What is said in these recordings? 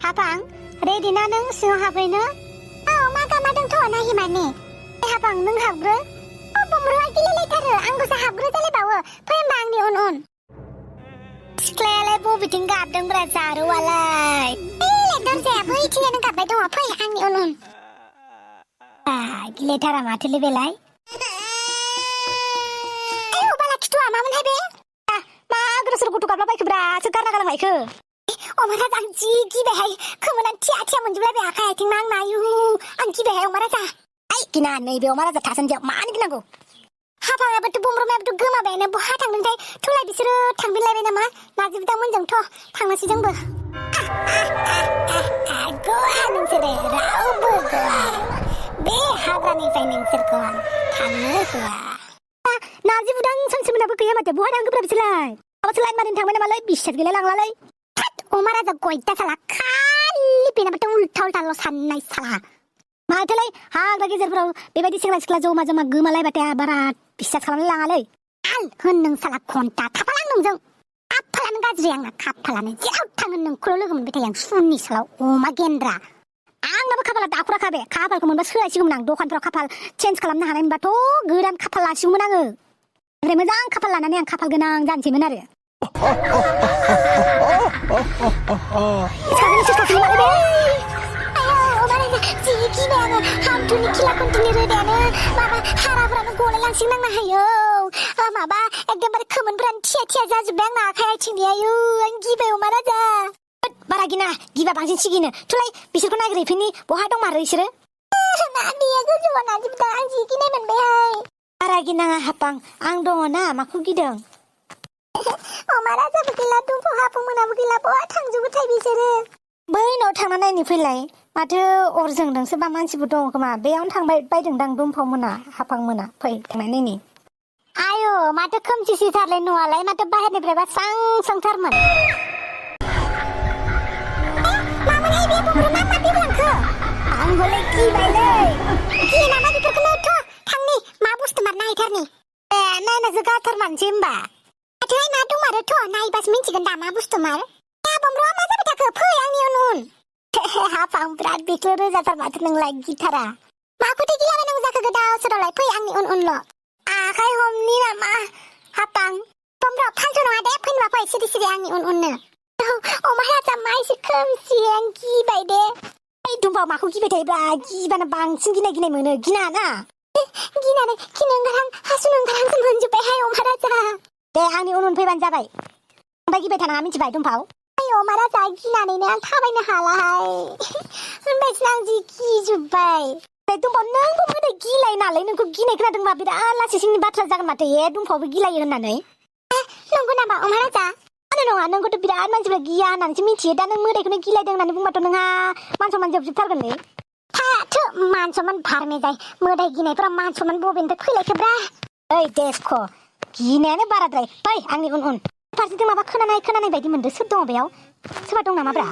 Habang, ready na nang siyo habay na? Magadong to na himani. Habang nung habro? Bumro kililay taro, ang gusto habro talibawo. Payambang ni on. Sklele po biting gabdang brazaro walay. Lekdor saya po ichiya ng gabay doon payang ni on. Gilay tara matili belay. Ayo balak ito maman habi. Magro suruh kutu kabla baik bra, sekarang kalau baik ke. Omara ang jigi behai, kemudian tia menjual behai kayak tinggal mayu, angki behai omara ta. Ay, kina nih be omara ta tasan jauh mana kina go. Hapa apa tu bumbu tu gema behai na buah tang nanti, tulai disuruh tang bilai behai nama, najib tang menjeng toh, tang nasi jeng be. Goa nung sere, rau goa. Be hapa nih finding serkuan, tang goa. Najib udang sang sebenarnya berkaya macam buah tang keberapa selai. Apa selain marin tang mana malai bisa gila lang lalai. Omara za goita sala kali pina betul ultal lo sanai sala. Mahalai hang lagi zerbrau bebadi singla sikla joma gemalai batea barat bisa kalam langalai. Al heneng sala konta kapalang nungjang. Apalan gajri yang kapalan jauh tangan nung kululugum beta yang sunni sala oma gendra. Ang naba kapal dakura kabe kapal kemun bas hula sigum nang dokan pro kapal change kalam na hanan bato geran kapal la sigum nang. Remezang kapal lanane yang kapal genang janji menare. Sekarang suka terima lebih. Ayo, omara jiki banget. Hantu ni kila kontini redana. Mama harap rana gola langsing nang ayo. Mama, ekdem kemen beran tia jaju bang nak kayak cini ayo. Anggi be omara ja. Baragina, giba bangsin sigina. Tulai bisir ko nagri pini boha dong mari sire. Nadi aku cuma najib dah jiki ni men behai. Baragina hapang ang dong na maku gideng. Omara za bukila dumpo hapung mena bukila boa tangjubu tai bisere. बै नाव थांनानै नायनि फैलाय माथो अरजोंदोंसो बा मानसिबो दङ खोमा बेयावनो थांबाय बायदोंदां दुमफाव मोना हाफां मोना फै थांनानै नायनि आयो माथो खोमसिसिथारलाय न'आलाय माथो बाहेरनिफ्रायबा सांथारमोन मामोनहाय बे बुब्रु मा बिबलांखो आं हले गिबायलै गिनामा बेफोरखौनोथ' थांनि मा बुस्थु मार नायथारनि नायनासो गारथारमानसै होमबा माथोहाय मा दंमारोथ' नायबासो मिन्थिगोन दा मा बुस्थु मार बुब्रुआ मा जाबाय थाखो फै आंनि उन हाफां बिराद बेखौ रोजाथार माथो नोंलाय गिथारा माखौथो गिलाबाय नों जाखो गोदाव सोरावलाय फै आंनि उनल' आखाय हमनि नामा हाफां बुब्रुआ फालथु नङा दे फैनोबा फै सिरि आंनि उननो अमा राजा मा एसे खोमसि आं गिबाय दे ओइ दुमबाव माखौ गिबाय थायोब्रा गिबानो बांसिन गिनाय मोनो गिना ना गिनानै खिनो ओंखारहां हासुनो ओंखारहांसो मोनजोब्बायहाय अमा राजा दे आंनि उन फैबानो जाबाय ओमफ्राय गिबाय थानाङा मिथिबाय दुमफाव अमा राजा गिनानैनो आं थाबायनो हालाहाय होनबायसो आं जि गिजोब्बाय दुमफाव नोंबो मोदै गिलाय नालाय नोंखौ गिनाय खोनादोंबा बिराद लासिंसिंनि बाथ्रा जागोन माथो दुमफावबो गिलायो होननानै नंगौ नामा अमा राजा मानो नङा नोंखौथ' बिराद मानसिफ्रा गिया होननानैसो मिथियो दा नों मोदैखौनो गिलायदों होननानै बुंबाथ' नोंहा मान समान जोबजोबथारगोनलै थाथो मान समान भारमे जाय मोदै गिनायफोरा मान समान बबेनिफ्राय फैलायखोब्रा ओइ देसख' गिनायानो बाराद्राय फै आंनि उन फारसेथिं माबा खोनानाय बायदि मोनदों सोर दङ बेयाव सोरबा दं नामाब्रा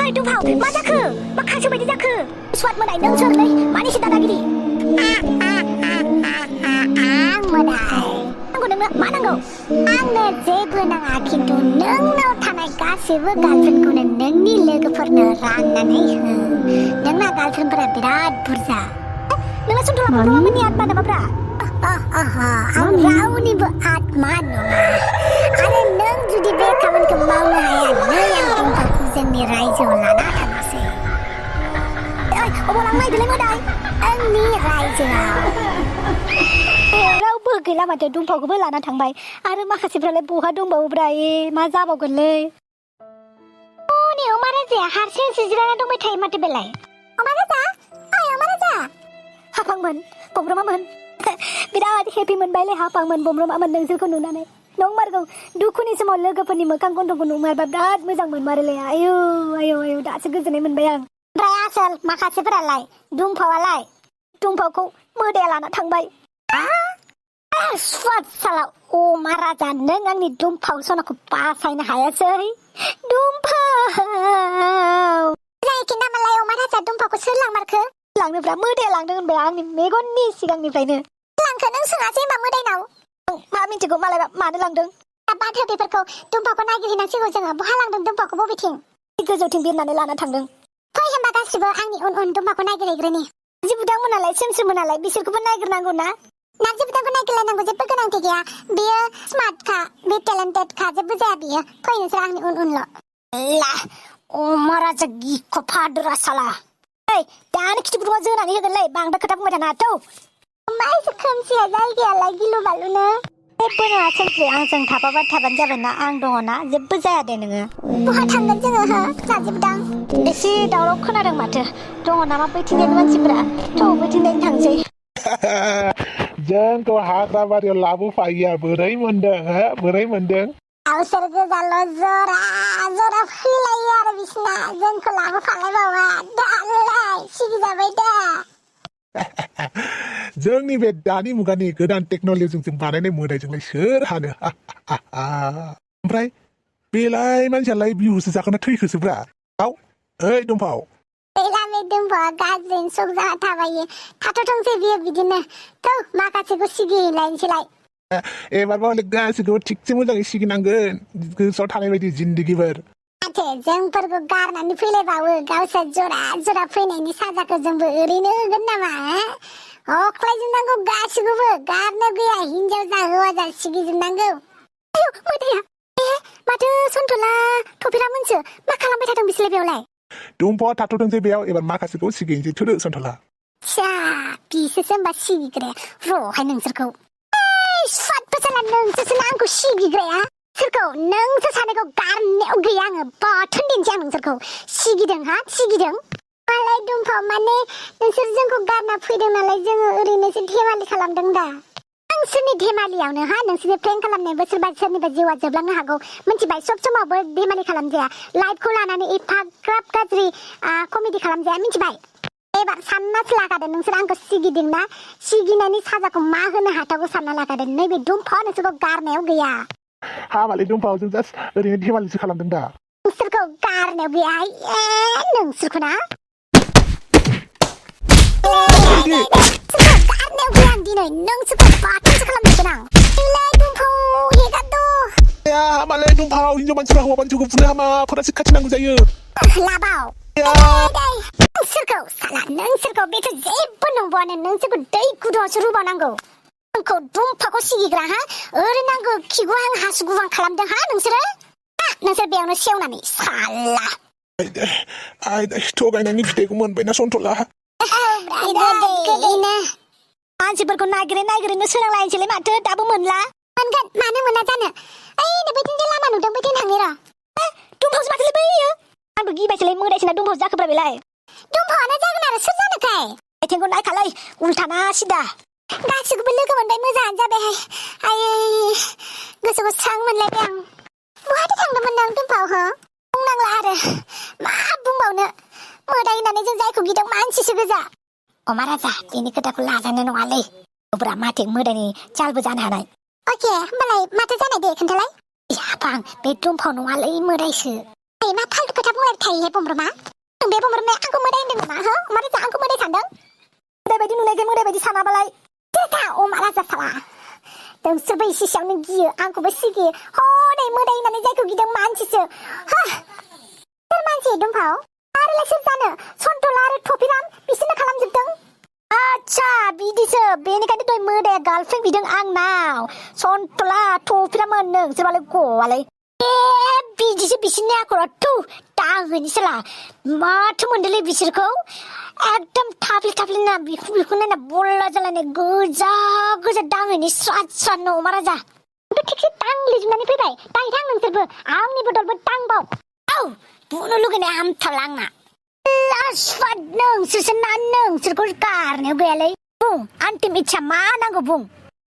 ओइ दुमफाव मा जाखो मा खांसो बायदि जाखो स्वाद मोनाय नों सोरलै मानिसो दादागिरि आं मोनाय नांगौ नोंनो मा नांगौ आंनो जेबो नाङा खिन्थु नोंनाव थानाय गासैबो गार्लफ्रेन्डखौनो नोंनि लोगोफोरनो राननानै हो नोंना गार्लफ्रेन्डफोरा बिराद बुरजा नोंना सन्थला मोननि आत्मा नामाब्रा आं रावनिबो आत्मा नङा आरो नों जुदि बे खामानिखौ मावनो हाया नै आं दुमफावखौ जोंनि रायजोआव लाना थांनोसै ओइ अबाव लांनो नागिरदोंलै मोदाय आंनि रायजोआव रावबो गैला माथो दुमफावखौबो लाना थांबाय आरो माखासेफ्रालाय बहा दंबावोब्रा मा जाबावगोनलै अमा राजाया हारसिंसो जिरायना दंबाय थायो माथो बेलाय अमा राजा हाफांमोन बमब्रमामोन बिराद हेपि मोनबायलै हाफांमोन बमब्रमामोन नोंसोरखौ नुनानै नंमारगौ दुखुनि समाव लोगोफोरनि मोखां गन्थंखौ नुमारबा बिराद मोजां मोनमारोलै आयौ दासो गोजोननाय मोनबाय आं ओमफ्राय आसोल माखासेफोरालाय दुमफावखौ मोदाया लाना थांबाय स्वाद साला अमा राजा नों आंनि दुमफाव सनाखौ बासायनो हायासै दुमफाव जायखि नामालाय अमा राजा दुमफावखौ सोर लांमारखो लांनोब्रा मोदाया लांदों होनबाय आंनि मेगननि सिगांनिफ्रायनो लांखो नों सोङासै होनबा मोदायनाव मा मिन्थिगौ मालायबा मानो लांदों बाथो बेफोरखौ दुम्फाखौ नागिरहैनांसिगौ जोङो बहा लांदों दुम्फाखौ बबेथिं गोजौथिं बिरनानै लाना थांदों फै होनबा गासिबो आंनि उन दुम्फाखौ नागिरहैग्रोनि नारजि बुदांमोनालाय सोमोनालाय बिसोरखौबो नागिरनांगौ ना नारजि बुदांखौ नागिरलायनांगौ जेबो गोनांथि गैया बेयो स्मार्टखा बे टेलेन्टेडखा जेबो जाया बियो फै नोंसोर आंनि उनल' ला महाराजा गिख' फादुरा साला ओइ दानो खिथु गुदुङाव जोनानै होगोनलै बांद्राय खोथा बुंबाय थानो हाथौ मा एसे खोमसिया जायगायालाय गिलु बालुनो जेबो नङा सोमख्रि आंजों थाबानो जाबायना आं दङना जेबो जाया दे नोङो बहा थांगोन जोङो हो नारजि बुदां एसे दावराव खोनादों माथो दङ नामा बैथिंजायनि मानसिफोरा थौ बैथिंजायनो थांसै जोंखौ हाग्राबारियाव लाबोफायिया बोरै मोनदों हो बोरै मोनदों गावसोर गोजाल' जरा फैलायो आरो बिसिना जोंखौ लाबोफालायबावा दालाय सिगिजाबाय दा जोंनि बे दानि मुगानि गोदान टेक्न'लजिजों बानायनाय मोदायजोंलाय सोर हानो ओमफ्राय बेलाय मानसियालाय बिहुसो जाखोना थैखोसोब्रा ओइ दंफाव बे दुम्फावा गाज्रिनो सक जाहा थाबायो थाथ'थोंसै बियो बिदिनो थौ माखासेखौ सिगिहैलायनोसैलाय एबारबा हले गासिखौबो थिगसे मोजाङै सिगिनांगोन गोसोआव थानाय बायदि जिन्दगिफोर माथो जोंफोरखौ गारनानै फैलायबावो गावसोर जरा फैनायनि साजाखौ जोंबो ओरैनो होगोन नामा हख्लायजोबनांगौ गासिखौबो गारनो गैया हिनजाव जा हौवा जा सिगिजोबनांगौ आयौ मोदैया माथो सन्थला थफिरामोनसो मा खालामबाय थादों बिसोरलाय बेयावलाय दंफावा थाथ'थोंसै बेयाव एबार माखासेखौ सिगिनोसै थोदो सन्थला बिसोरसो होनबा सिगिग्राया र'हाय नोंसोरखौ फादफोसाला नोंसोरसो आंखौ सिगिग्राया सोरखौ नोंसोर सानैखौ गारनायाव गैया आङो बाथोन दिनसै आं नोंसोरखौ सिगिदों मालाय दुम्फाव माने नोंसोर जोंखौ गारना फैदों नालाय जोङो ओरैनोसो धेमालि खालामदों दा नोंसोरनि धेमालियावनो नोंसोरनि प्रेंक खालामनायबो सोरनिबा जिउआ जोबलांनो हागौ मिथिबाय सब समावबो धेमालि खालामजाया लाइफखौ लानानै एफाग्राब गाज्रि कमेडि खालामजाया मिथिबाय एबार साननासो लाखादों नोंसोर आंखौ सिगिदोंना सिगिनायनि साजाखौ मा होनो हाथावगौ सानना लाखादों नैबे दुम्फावा नोंसोरखौ गारनायाव गैया हाबालै दंफाव जों जास्ट ओरैनो धेमालिसो खालामदों दा नोंसोरखौ गारनायाव गैया नोंसोरखौ ना गारनायाव गैया आं दिनै नोंसोरखौ बाथोनसो खालामजोबगोन आं दुम्फाव हेगारद' मालाय दंफाव हिनजाव मानसिफ्रा हौवा मानसिखौ बुनो हामा फरासि खाथिनांगौ जायो लाबाव नोंसोरखौ बेथ' जेबो नंबावानो नोंसोरखौ दै गुदुङावसो रुबावनांगौ आंखौ दुम्फाखौ सिगिग्रा ओरै नांगौ खिगुहां हासुगुहां खालामदों नोंसोरो नोंसोर बेयावनो सेवनानै साला थगायनायनि फिथाइखौ मोनबायना सन्थला मानसिफोरखौ नागिरैनो सोलोंलायनोसैलाय माथो दाबो मोनला मोनगोन मानो मोना जानो बैथिंजाय लामा नुदों बैथिं थांनि र' दुम्फावसो माथोलाय बैयो आंबो गिबायसोलाय मोदायसोना दुम्फाव जाखोब्रा बेलाय दुम्फावानो जागोन आरो सोर जानोखाय आथिंखौ नायखालाय उल्थाना सिदा गासिखौबो लोगो मोनबाय मोजाङानो जाबायहाय आयै गोसोखौ स्रां मोनलायबाय आं बहाथो थांदोंमोन नों दुम्फाव बुंनांला आरो मा बुंबावनो मोदाय होननानै जों जायखौ गिदों मानसिसो गोजा महाराजा बेनि खोथाखौ लाजानाय नङालै गोब्रा माथो मोदायनि चालबो जानो हानाय अके होमबालाय माथो जानाय दे खोन्थालाय हाबां बे दुम्फाव नङालै मोदायसो मा फाल्थु खोथा बुंलाय थायोहाय बमब्रमा बे बमब्रमाया आंखौ मोदाय होनदों नामा महाराजा आंखौ मोदाय सानदों मोदाय बायदि नुनायखाय मोदाय बायदि सानाबालाय महाराजा साला नोंसोरबो इसेयावनो गियो आंखौबो सिगियो हनै मोदाय होननानै जायखौ गिदों मानसिसो सोर मानसि दुम्फाव आरोलाय सोर जानो सन्टला आरो थपिराम बिसोरनो खालामजोबदों आच्छा बिदिसो बेनिखायनो दहाय मोदाया गार्लफ्रेन्ड बिदों आंनाव सन्टला थपिरामोन नोंसोरबालाय गवालाय बिदिसो बिसोरनि आखला दाहोनिसोला माथो मोनदोंलै बिसोरखौ एकदम थाफ्लि ना बिखौ नायना बल्ला जालायनाय गोजा दाहोनि स्राद महाराजा थिगसे दांग्लिजोबनानै फैबाय दायथां नोंसोरबो आंनि बदलबो दांबाव बुंनो लुगैनाय हामथारला आंना नोंसोरसो नोंसोरखौ गारनायाव गैयालै बुं आन्टिम इच्छा मा नांगौ बुं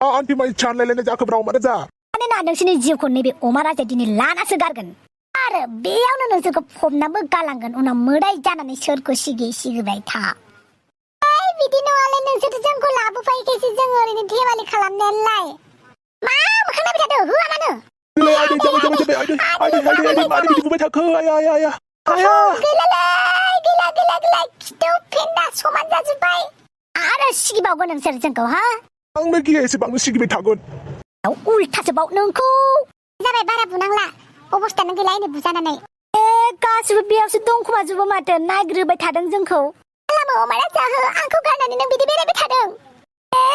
आन्टिमा इच्छा होनलायलायनाय जाखोब्रा महाराजा मानोना नोंसोरनि जिउखौ नैबे महाराजा दिनै लानासो गारगोन आरो बेयावनो नोंसोरखौ फबनाबो गालांगोन उनाव मोदाय जानानै सोरखौ सिगिबाय था बिदि नङालाय नोंसोर जोंखौ लाबोफायैखायसो जों ओरैनो धेमालि खालामनायालाय मा मोखां नायबाय थादों होआ मानो मानो बिदि बुंबाय थाखो गैला खिथौ फेन्दा समान जाजोब्बाय आरो सिगिबावगोन नोंसोर जोंखौ आंनो गिया एसेबांनो सिगिबाय थागोन उल्थासोबाव नोंखौ जाबाय बारा बुनांला अबस्थायानो गैला नै बुजानानै गासिबो बेयावसो दंखोमाजोबो माथो नायग्रोबाय थादों जोंखौ खालामो अमाया जाहो आंखौ गारनानै नों बिदि बेरायबाय थादों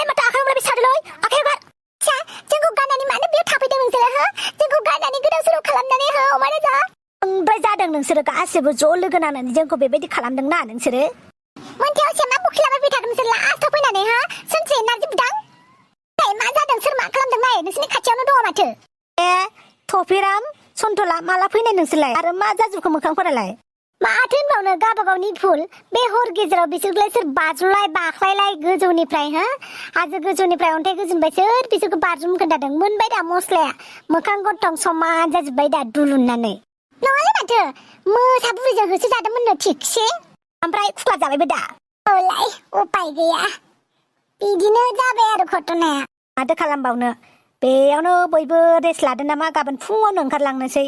माथो आखाइ हमलायबाय थादोलै आखाइ हगार सा जोंखौ गारनानै मानो बेयाव थाफैदों नोंसोरो हो जोंखौ गारनानै गोदाव सोराव खालामनानै हो अमाया जा ओमफ्राय जादों नोंसोरो गासिबो ज' लोगो नांनानै जोंखौ बेबायदि खालामदोंना नोंसोरो मोनथायाव सेमा बखिलाबाय थादों नोंसोर लास्टआव फैनानै हा सोनसे नारजि बुदां मा जादों सोर मा खालामदों नाय नोंसोरनि खाथियावनो दङ माथो टपिराम सन्तला माला फैनाय नोंसोरलाय आरो मा जाजोबखो मोखांफोरालाय माथो होनबावनो गावबागावनि भुल बे हर गेजेराव बिसोरखौलाय सोर बाज्रुलाय बाख्लायलाय गोजौनिफ्राय हो हाजो गोजौनिफ्राय अन्थाइ गोजौनिफ्राय सोर बिसोरखौ बाज्रुम खोन्थादों मोनबाय दा मस्लाया मोखां गन्थं समान जाजोब्बाय दा दुलुननानै नङालै माथो मोसा बुरैजों होसो जादोंमोननो थिगसे ओमफ्राय खुला जाबायबो दा औलाय उपाय गैया बिदिनो जाबाय आरो घटनाया माथो खालामबावनो बेयावनो बयबो रेस्ट लादों नामा गाबोन फुङावनो ओंखारलांनोसै